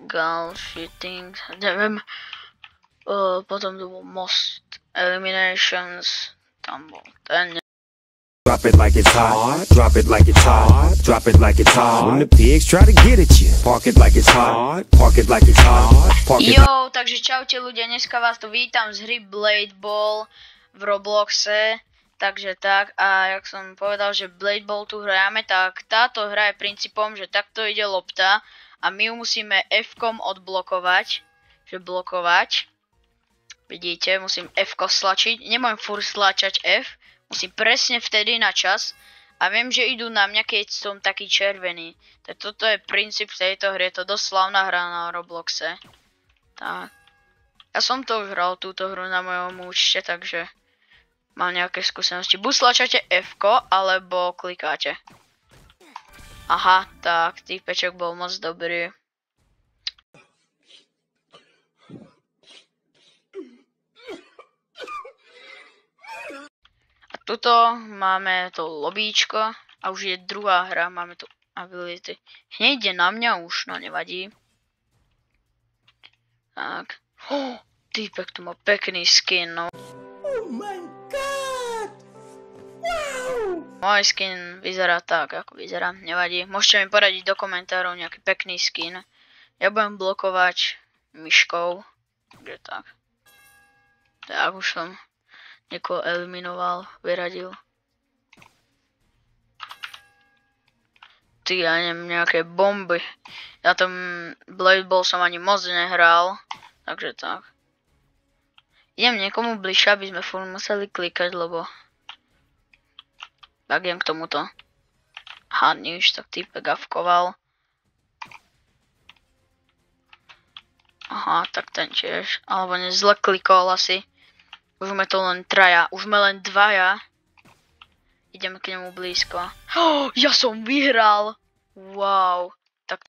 Gal shooting, neviem. Potom to bol Most Eliminations, tam bol ten. Drop it like it's hot, drop it like it's hot, drop it like it's hot. When the pigs try to get at you, park it like it's hot, park it like it's hot, park it. Jo, takže čaute ľudia, dneska vás tu vítam z hry Blade Ball v Robloxe. Takže tak, a jak som povedal, že Blade Ball tu hráme, tak táto hra je princípom, že takto ide lopta a my ju musíme F-kom odblokovať, že blokovať. Vidíte, musím F-ko stlačiť, nemôžem furt stlačať F, musím presne vtedy na čas a viem, že idú na mňa, keď som taký červený. Tak toto je princíp tejto hry, je to dosť slavná hra na Robloxe. Tak. Ja som to už hral, túto hru na mojom účte, takže mám nejaké skúsenosti. Buď stlačate F-ko, alebo klikáte. Aha, tak, týpeček bol moc dobrý. A tuto máme to lobíčko a už je druhá hra, máme tu ability. Hneď ide na mňa už, no nevadí. Tak. Týpek tu má pekný skin, no. Oh my god! Wow! Môj skin vyzerá tak, ako vyzerá, nevadí. Môžete mi poradiť do komentárov nejaký pekný skin. Ja budem blokovať myškou. Takže tak. Tak už som niekoho eliminoval, vyradil. Ty, ja neviem, nejaké bomby. Ja tam Blade Ball som ani moc nehral. Takže tak. Idem niekomu bližšie, aby sme furt museli klikať, lebo tak idem k tomuto. Aha, nič, tak týpek gafkoval. Aha, tak ten tiež. Alebo nezle klikol asi. Už sme to len traja. Už sme len dvaja. Ideme k nemu blízko. Oh, ja som vyhral! Wow. Tak...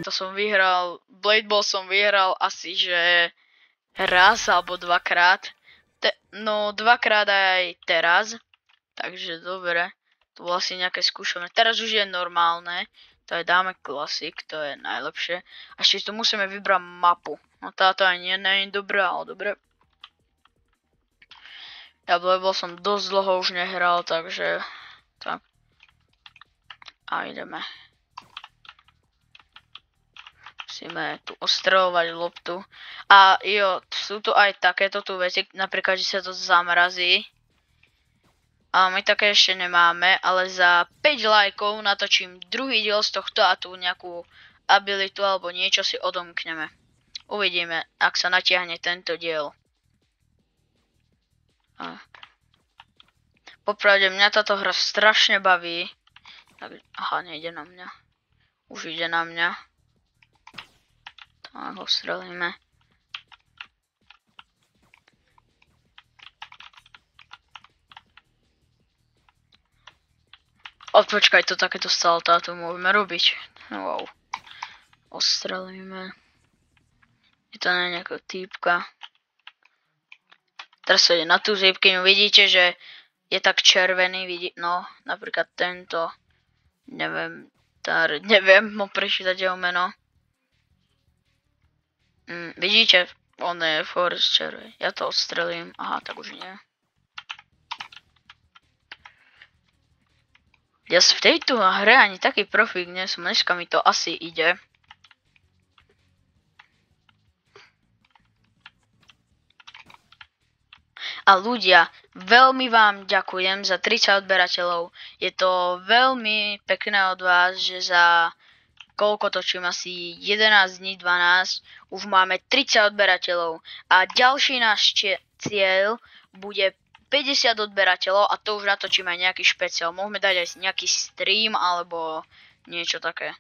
To som vyhral, Blade Ball som vyhral asi, že raz alebo dvakrát. No dvakrát aj teraz. Takže dobre. To bolo asi nejaké skúšanie. Teraz už je normálne. To je dáme Classic, to je najlepšie. A ešte tu musíme vybrať mapu. No táto ani nie je dobrá, ale dobre. Ja Blade Ball som dosť dlho už nehral, takže... Tak. A ideme. Musíme tu ostreľovať loptu. A jo, sú tu aj takéto tu veci, napríklad, že sa to zamrazí. A my také ešte nemáme, ale za 5 lajkov natočím druhý diel z tohto a tu nejakú abilitu alebo niečo si odomkneme. Uvidíme, ak sa natiahne tento diel. Popravde, mňa táto hra strašne baví. Aha, nejde na mňa. Už ide na mňa. Tak ho strelíme. Počkaj, to takéto saltátu môžeme robiť. Wow. Ostrelíme. Je to na nejakého týpka. Teraz sa ide na tú zípkyňu. Vidíte, že je tak červený. No, napríklad tento. Neviem. Neviem mu prečítať jeho meno. Vidíte? On je forest červený. Ja to odstrelím. Aha, tak už nie. Ja v tejto hre ani taký profík nie som, dneska mi to asi ide. A ľudia, veľmi vám ďakujem za 30 odberateľov. Je to veľmi pekné od vás, že za koľko točím, asi 11 dní, 12, už máme 30 odberateľov. A ďalší náš cieľ bude 50 odberateľov a to už natočíme aj nejaký špeciál. Môžeme dať aj nejaký stream alebo niečo také.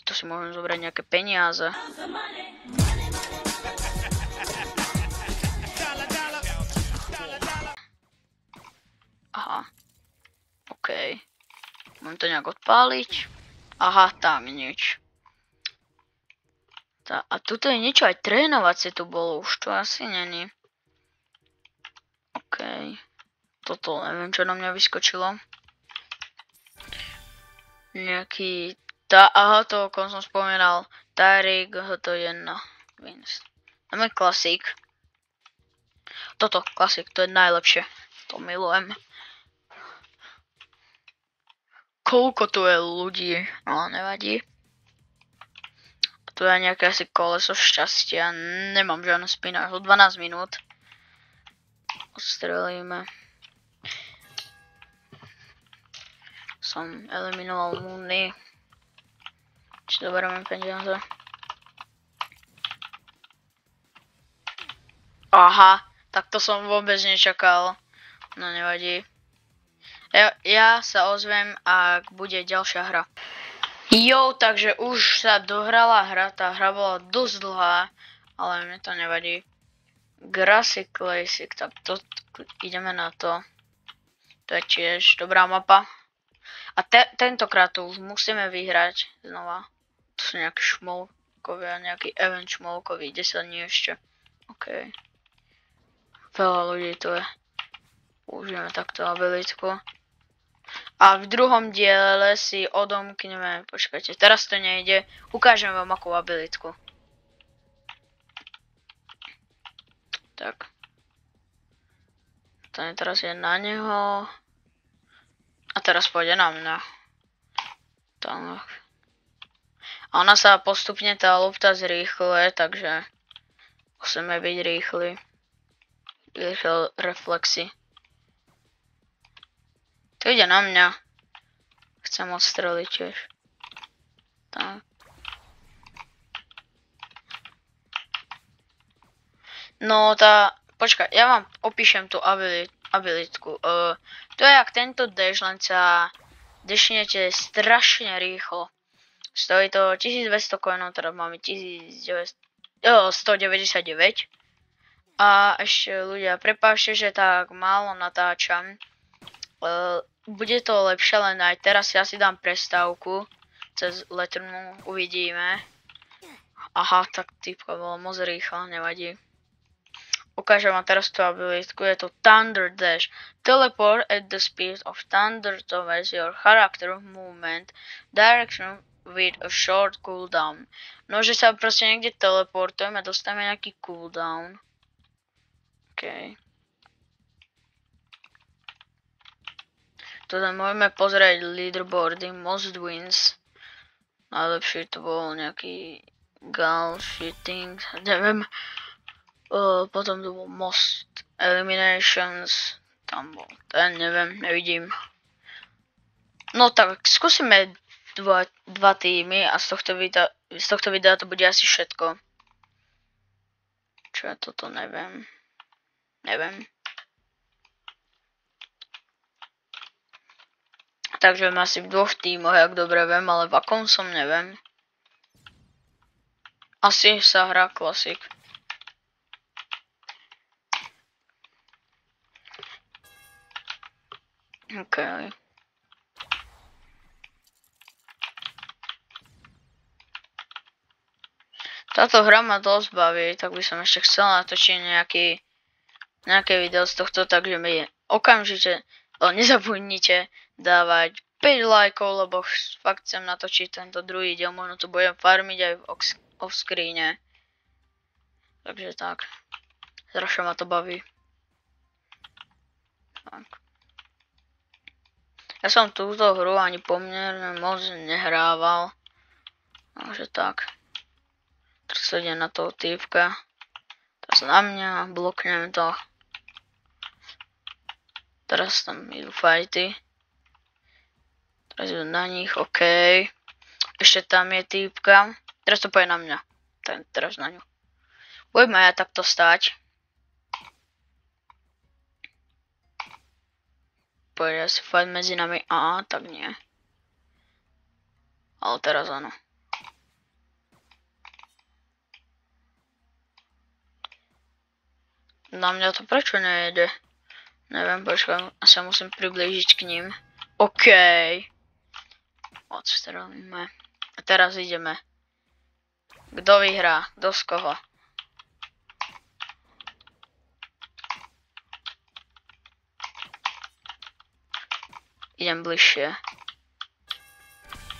To si môžeme zobrať nejaké peniaze. Aha. OK. Mám to nejak odpáliť. Aha, tak nič. A tuto je niečo aj trénovacie tu bolo, už to asi není. OK. To toto neviem, čo na mňa vyskočilo. Nejaký... Aha, to, ako som spomínal, Tyreek HT1 Vince. Máme klasík. Toto, klasík, to je najlepšie. To milujem. Koľko tu je ľudí, ale nevadí. Tu je nejaké asi koleso šťastia. Nemám žiadne spinár, 12 minút. Odstrelíme. Som eliminoval Moony. Či zoberieme peniaze. Aha, tak to som vôbec nečakal. No nevadí. Ja sa ozvem, ak bude ďalšia hra. Jo, takže už sa dohrala hra, tá hra bola dosť dlhá, ale mne to nevadí. Grassy Classic, tak to ideme na to. To je tiež dobrá mapa. A tentokrát to už musíme vyhrať znova. To sú nejaké šmolkovia, nejaký event šmolkový, 10 dní ešte. OK. Veľa ľudí tu je. Užijeme takto abilitku. A v druhom diele si odomkneme, počkajte, teraz to nejde, ukážem vám akú abilitku. Tak. Ten teraz je na neho. A teraz pôjde na mňa. Tak. A ona sa postupne tá lopta zrýchluje, takže musíme byť rýchli. Rýchle reflexy. To ide na mňa. Chcem odstreliť tiež. Tak. No počkaj, ja vám opíšem tú abilitku. To je jak tento dash, len sa dashnete strašne rýchlo. Stojí to 1200 coinov, teda máme 199. A ešte ľudia, prepáčte, že tak málo natáčam. Bude to lepšie, len aj teraz ja si dám prestávku. Cez letrnu uvidíme. Aha, tak typka bola moc rýchla, nevadí. Ukážem vám teraz tú abilitku, je to Thunder Dash. Teleport at the speed of thunder towards your character movement direction with a short cooldown. No, že sa proste niekde teleportujeme a dostaneme nejaký cooldown. OK. Teda môžeme pozrieť leaderboardy, most wins. Najlepšie to bol nejaký gal shooting, neviem. Potom to bol most eliminations. Tam bol ten, neviem, nevidím. No tak, skúsime dva týmy a z tohto videa to bude asi všetko. Čo ja toto neviem. Takže sme asi v dvoch tímoch, jak dobre viem, ale v akom som neviem. Asi sa hrá klasik. OK. Táto hra ma dosť baví, tak by som ešte chcel natočiť nejaké video z tohto, takže mi okamžite nezabudnite dávať 5 lajkov, lebo fakt chcem natočiť tento druhý diel, možno tu budem farmiť aj v off-screene. Takže tak. Strašne ma to baví. Tak. Ja som túto hru ani pomerne moc nehrával. Takže tak. Teraz ide na toho týpka. Teraz na mňa, bloknem to. Teraz tam idú fighty. Teraz idú na nich, OK. Ešte tam je týpka. Teraz to pôjde na mňa. Teraz na ňu. Budem aj ja takto stáť. Pôjde asi fight medzi nami. Tak nie. Ale teraz áno. Na mňa to prečo nejede? Neviem, počkaj, sa musím priblížiť k ním. OK. Odstrelíme. A teraz ideme. Kto vyhrá? Kto z koho? idem bližšie.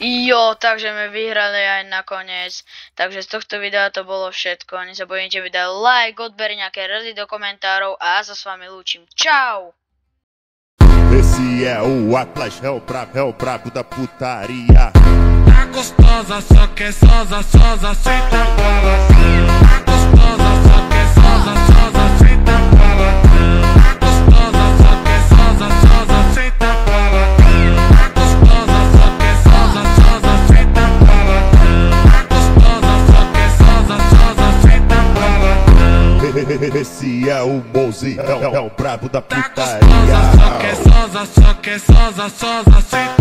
Jo, takže sme vyhrali aj nakoniec. Takže z tohto videa to bolo všetko. Nezabudnite vydať like, odber, nejaké rady do komentárov a ja sa s vami lúčim. Čau! Esse é o Atlas, é o brabo da putaria. Tá gostosa, só que é sosa, senta bola. Tá gostosa, só que é sosa, senta bola. Tá gostosa, só que é sosa, senta bola. Tá gostosa, só que é sosa, senta bola. Tá gostosa, só que é sosa, senta bola. Esse é o Mozi, é o brabo da putaria. Tá gostosa, só que é sosa, senta